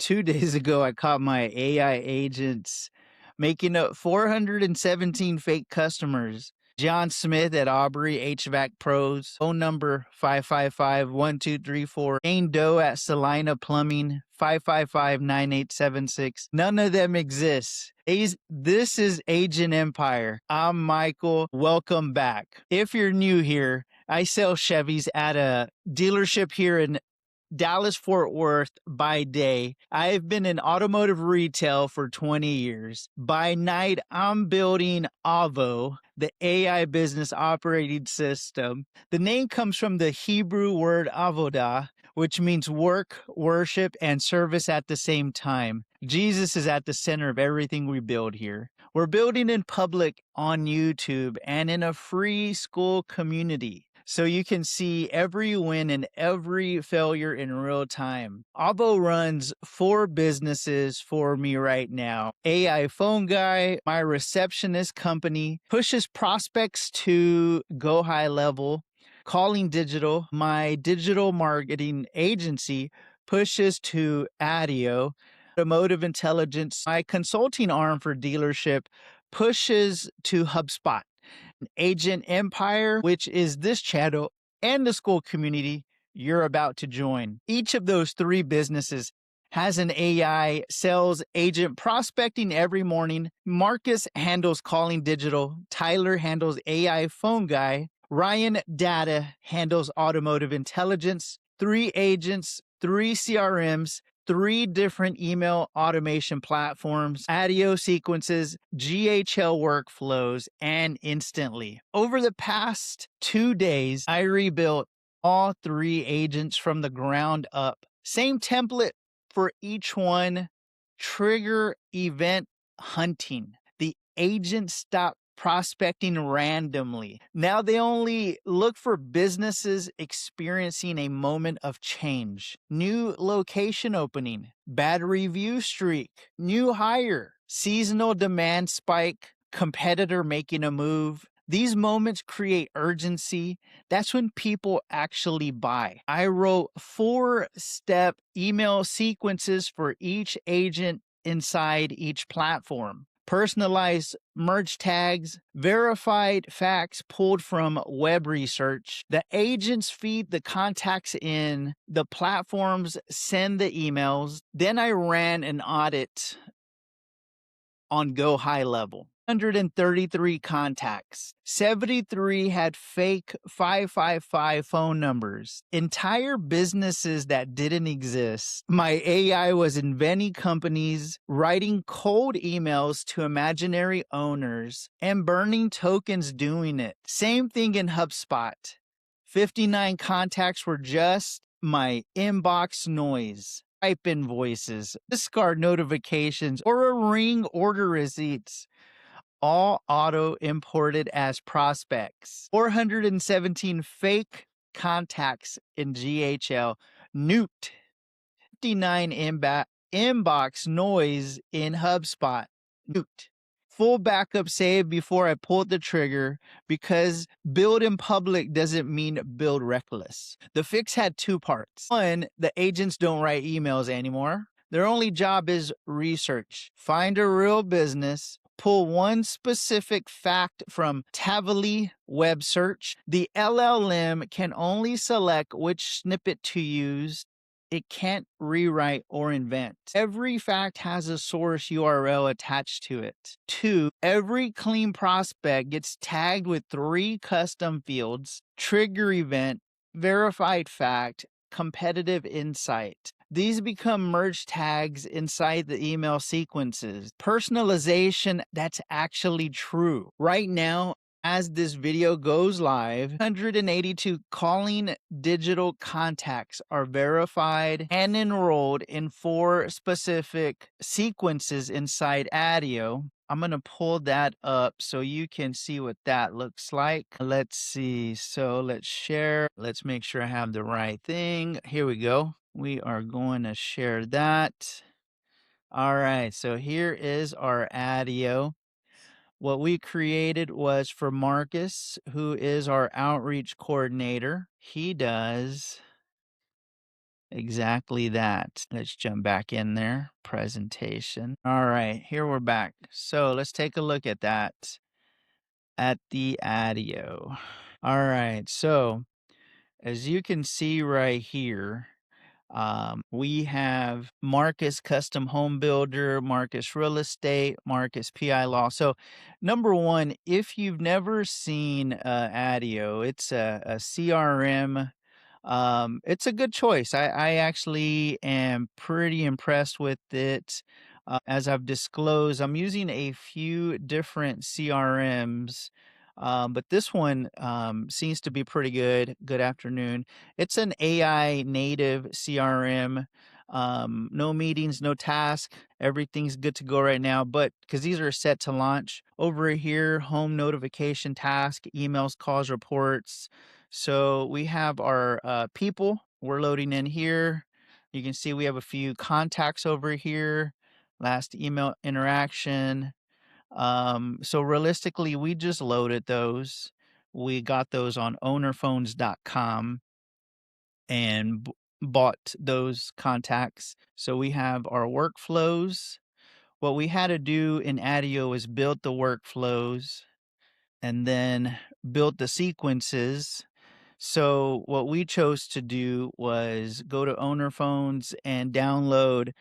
2 days ago, I caught my AI agents making up 417 fake customers. John Smith at Aubrey HVAC Pros, phone number 555-1234. Jane Doe at Salina Plumbing, 555-9876. None of them exists. This is Agent Empire. I'm Michael. Welcome back. If you're new here, I sell Chevys at a dealership here in Dallas, Fort Worth by day. I've been in automotive retail for 20 years. By night, I'm building Avo, the AI business operating system. The name comes from the Hebrew word avodah, which means work, worship, and service at the same time. Jesus is at the center of everything we build here. We're building in public on YouTube and in a free school community, so you can see every win and every failure in real time. Avo runs 4 businesses for me right now. AI Phone Guy, my receptionist company, pushes prospects to GoHighLevel. Calling Digital, my digital marketing agency, pushes to Attio. Automotive Intelligence, my consulting arm for dealership, pushes to HubSpot. Agent Empire, which is this channel and the school community you're about to join. Each of those 3 businesses has an AI sales agent prospecting every morning. Marcus handles Calling Digital. Tyler handles AI Phone Guy. Ryan Data handles Automotive Intelligence. 3 agents, 3 CRMs, 3 different email automation platforms, Attio sequences, GHL workflows, and Instantly. Over the past 2 days, I rebuilt all 3 agents from the ground up. Same template for each one. Trigger event hunting. The agents stop prospecting randomly. Now they only look for businesses experiencing a moment of change. New location opening, bad review streak, new hire, seasonal demand spike, competitor making a move. These moments create urgency. That's when people actually buy. I wrote 4-step email sequences for each agent inside each platform. Personalized merge tags, verified facts pulled from web research. The agents feed the contacts in, the platforms send the emails. Then I ran an audit on GoHighLevel. 133 contacts. 73 had fake 555 phone numbers. Entire businesses that didn't exist. My AI was inventing companies, writing cold emails to imaginary owners, and burning tokens doing it. Same thing in HubSpot. 59 contacts were just my inbox noise. Type invoices, discard notifications, or a ring order receipts, all auto imported as prospects. 417 fake contacts in GHL. Nuked. 59 inbox noise in HubSpot. Nuked. Full backup saved before I pulled the trigger, because build in public doesn't mean build reckless. The fix had 2 parts. 1, the agents don't write emails anymore. Their only job is research. Find a real business, pull one specific fact from Tavily web search. The LLM can only select which snippet to use. It can't rewrite or invent. Every fact has a source URL attached to it. 2, every clean prospect gets tagged with 3 custom fields: trigger event, verified fact, competitive insight. These become merge tags inside the email sequences. Personalization that's actually true. Right now, as this video goes live, 182 Calling Digital contacts are verified and enrolled in 4 specific sequences inside Attio. I'm going to pull that up so you can see what that looks like. Let's see. So let's share. Let's make sure I have the right thing. Here we go. We are going to share that. All right. So here is our Attio. What we created was for Marcus, who is our outreach coordinator. He does Exactly that. Let's jump back in there. Presentation. All right, here we're back. So let's take a look at that at the Attio. All right, so as you can see right here, we have Marcus Custom Home Builder, Marcus Real Estate, Marcus PI Law. So, number one, if you've never seen Attio, it's a CRM. It's a good choice. I actually am pretty impressed with it. As I've disclosed, I'm using a few different CRMs, but this one seems to be pretty good. Good afternoon. It's an AI native CRM. No meetings, no task. Everything's good to go right now. But because these are set to launch over here, home notification task, emails, calls, reports. So we have our people. We're loading in here. You can see we have a few contacts over here. Last email interaction. So realistically, we just loaded those. We got those on ownerphones.com and bought those contacts. So we have our workflows. What we had to do in Attio is build the workflows and then build the sequences. So what we chose to do was go to Owner Phones and download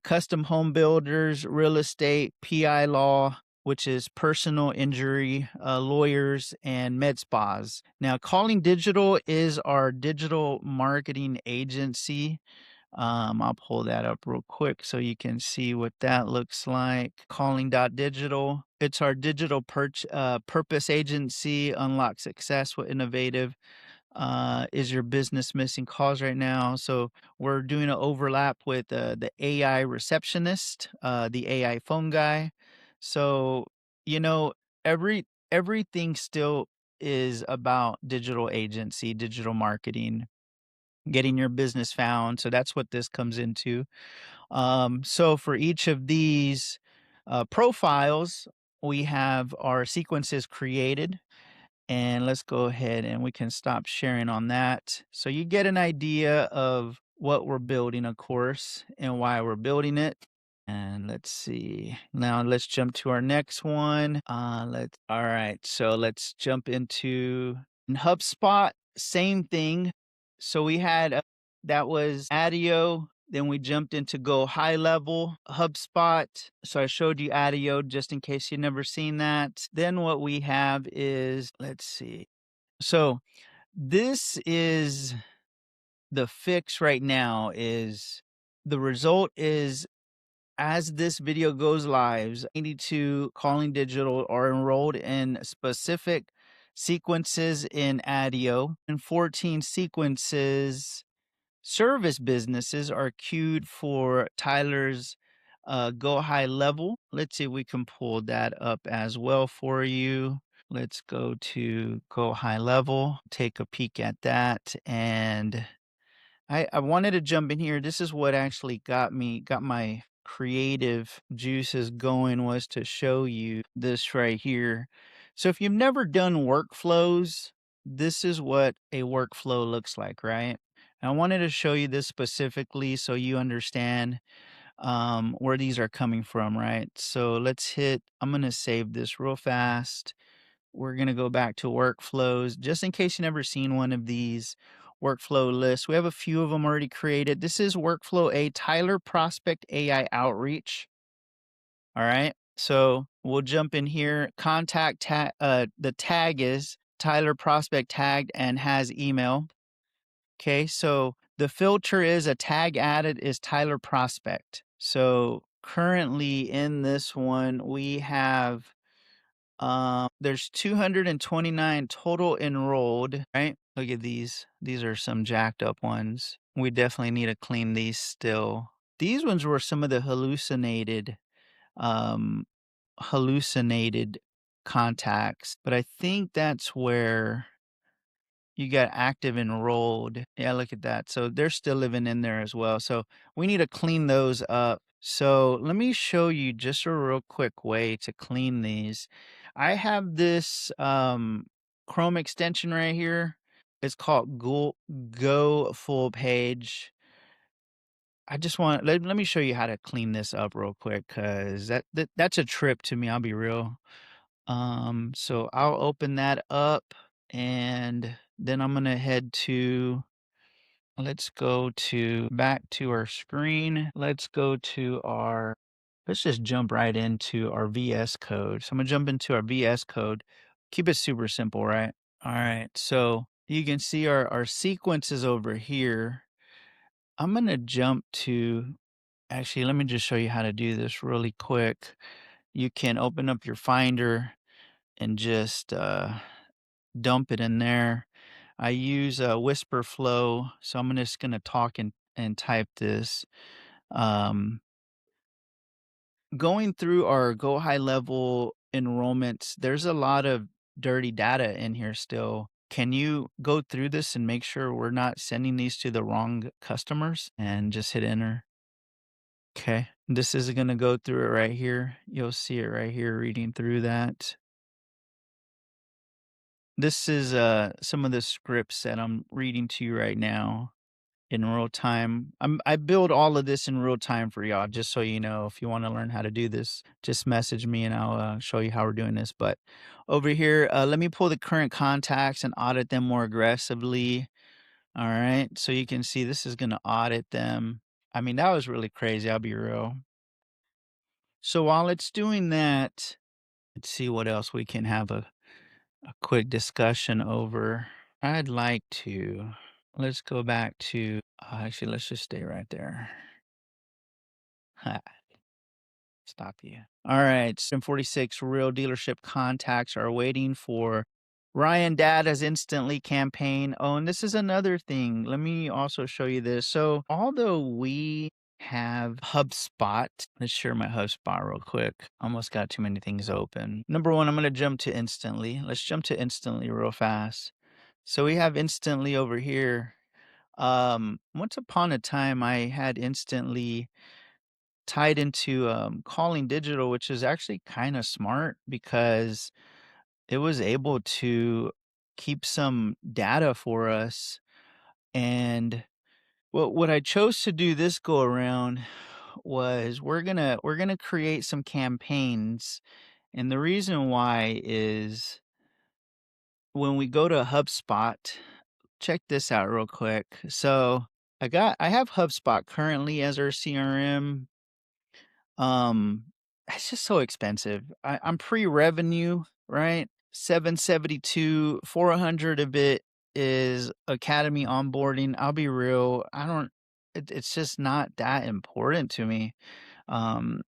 Custom Home Builders, Real Estate, PI Law, which is personal injury lawyers, and med spas. Now, Calling Digital is our digital marketing agency. I'll pull that up real quick so you can see what that looks like. Calling.digital. It's our digital purpose agency. Unlock success with innovative. Is your business missing calls right now? So we're doing an overlap with the AI receptionist, the AI phone guy. So you know, everything still is about digital agency, digital marketing, getting your business found. So that's what this comes into. So for each of these profiles, we have our sequences created. And let's go ahead and we can stop sharing on that. So you get an idea of what we're building, of course, and why we're building it. And let's see. Now let's jump to our next one. All right. So let's jump into in HubSpot. Same thing. So we had that was Attio. Then we jumped into GoHighLevel, HubSpot. So I showed you Attio just in case you've never seen that. Then what we have is, let's see. So this is the fix right now is the result is as this video goes live, 82 Calling Digital are enrolled in specific sequences in Attio, and 14 sequences service businesses are queued for Tyler's GoHighLevel. Let's see if we can pull that up as well for you. Let's go to GoHighLevel, take a peek at that. And I wanted to jump in here. This is what actually got my creative juices going, was to show you this right here. So if you've never done workflows, this is what a workflow looks like, right? I wanted to show you this specifically so you understand where these are coming from, right? So I'm going to save this real fast. We're going to go back to workflows just in case you've never seen one of these workflow lists. We have a few of them already created. This is workflow A, Tyler Prospect AI Outreach. All right. So we'll jump in here. The tag is Tyler Prospect tagged and has email. Okay. So the filter is a tag added is Tyler Prospect. So currently in this one, we have there's 229 total enrolled, right? Look at these. These are some jacked up ones. We definitely need to clean these still. These ones were some of the um, hallucinated contacts, but I think that's where you got active enrolled. Yeah, look at that. So they're still living in there as well. So we need to clean those up. So let me show you just a real quick way to clean these. I have this Chrome extension right here. It's called Go Full Page. I just want let me show you how to clean this up real quick because that's a trip to me. I'll be real. So I'll open that up and then I'm gonna head to let's go to back to our screen. Let's just jump right into our VS code. So I'm gonna jump into our VS code. Keep it super simple, right? All right. So you can see our sequences over here. I'm gonna jump to actually let me just show you how to do this really quick. You can open up your Finder and just dump it in there. I use Whisper Flow, so I'm just gonna talk and type this. Um, Going through our Go High Level enrollments, there's a lot of dirty data in here still. Can you go through this and make sure we're not sending these to the wrong customers? And just hit enter. Okay, this is gonna go through it right here. You'll see it right here reading through that. This is some of the scripts that I'm reading to you right now in real time. I build all of this in real time for y'all, just so you know. If you want to learn how to do this, just message me and I'll show you how we're doing this. But over here, let me pull the current contacts and audit them more aggressively. All right, so you can see this is gonna audit them. I mean, that was really crazy. I'll be real. So while it's doing that, let's see what else we can have a quick discussion over. I'd like to let's go back to actually let's just stay right there. Ha, stop you. All right, 746 real dealership contacts are waiting for Ryan Data's instantly campaign. Oh, and this is another thing. Let me also show you this. So, although we have HubSpot, let's share my HubSpot real quick. Almost got too many things open. Number one, I'm going to jump to instantly. Let's jump to instantly real fast. So, we have instantly over here. Once upon a time, I had instantly tied into calling digital, which is actually kind of smart because it was able to keep some data for us. And what I chose to do this go around was we're gonna create some campaigns. And the reason why is when we go to HubSpot, check this out real quick. So I have HubSpot currently as our CRM. Um, it's just so expensive. I'm pre-revenue, right? 772, 400 of it is academy onboarding. I'll be real. It's just not that important to me. Um,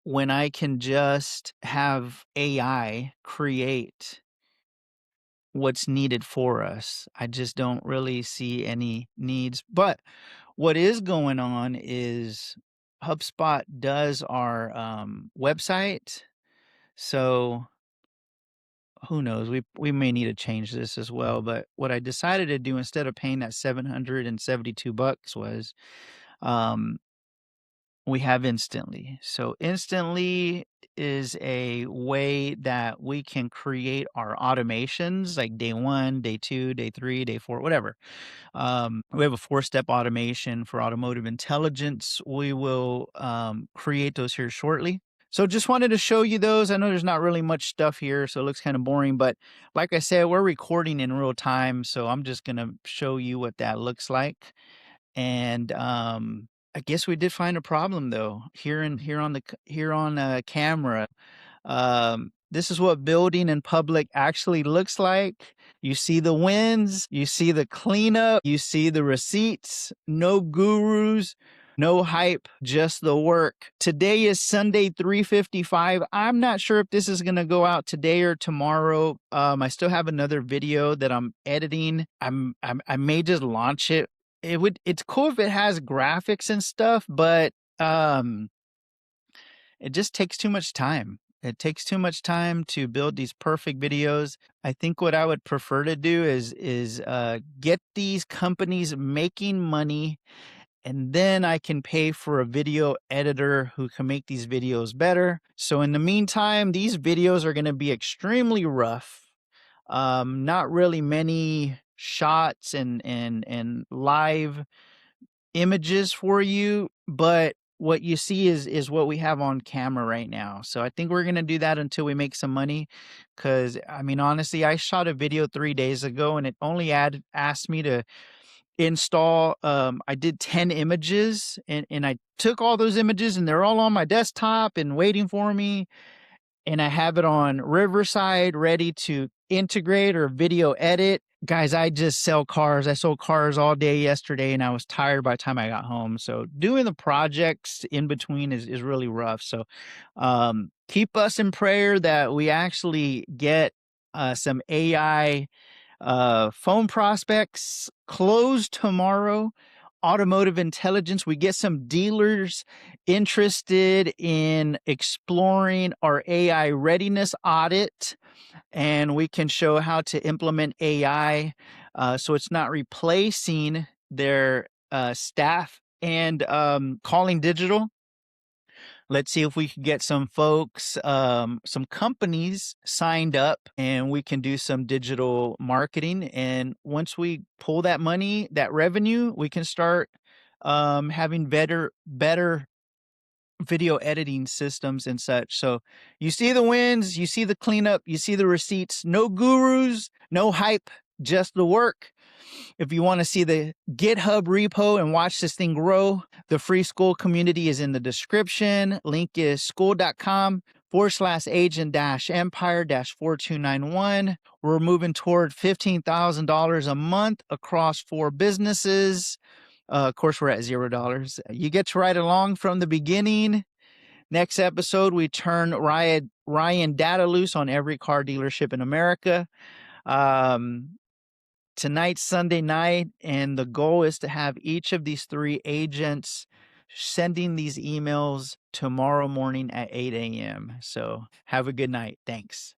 when I can just have AI create what's needed for us, I just don't really see any needs. But what is going on is HubSpot does our website. So who knows? We may need to change this as well. But what I decided to do instead of paying that $772 was um, we have instantly. So instantly is a way that we can create our automations like day 1, day 2, day 3, day 4, whatever. We have a 4-step automation for automotive intelligence. We will create those here shortly. So just wanted to show you those. I know there's not really much stuff here, so it looks kind of boring, but like I said, we're recording in real time, so I'm just going to show you what that looks like. And I guess we did find a problem though here on camera. This is what building in public actually looks like. You see the wins, you see the cleanup, you see the receipts, no gurus, no hype, just the work. Today is Sunday 3:55. I'm not sure if this is going to go out today or tomorrow. I still have another video that I'm editing. I may just launch it. It's cool if it has graphics and stuff, but it just takes too much time. It takes too much time to build these perfect videos. I think what I would prefer to do is get these companies making money, and then I can pay for a video editor who can make these videos better. So in the meantime, these videos are going to be extremely rough. Not really many shots and live images for you, but what you see is what we have on camera right now. So I think we're gonna do that until we make some money. Cause I mean, honestly, I shot a video 3 days ago and it only asked me to install I did 10 images and I took all those images and they're all on my desktop and waiting for me. And I have it on Riverside ready to integrate or video edit. Guys, I just sell cars. I sold cars all day yesterday and I was tired by the time I got home. So doing the projects in between is really rough. So keep us in prayer that we actually get some AI phone prospects closed tomorrow. Automotive intelligence. We get some dealers interested in exploring our AI readiness audit, and we can show how to implement AI so it's not replacing their staff and calling digital. Let's see if we can get some folks, some companies signed up and we can do some digital marketing. And once we pull that money, that revenue, we can start having better video editing systems and such. So you see the wins, you see the cleanup, you see the receipts. No gurus, no hype, just the work. If you want to see the GitHub repo and watch this thing grow, the free school community is in the description. Link is school.com/agent-empire-4291. We're moving toward $15,000 a month across 4 businesses. Of course, we're at $0. You get to ride along from the beginning. Next episode, we turn Ryan data loose on every car dealership in America. Tonight's Sunday night, and the goal is to have each of these 3 agents sending these emails tomorrow morning at 8 a.m. So have a good night. Thanks.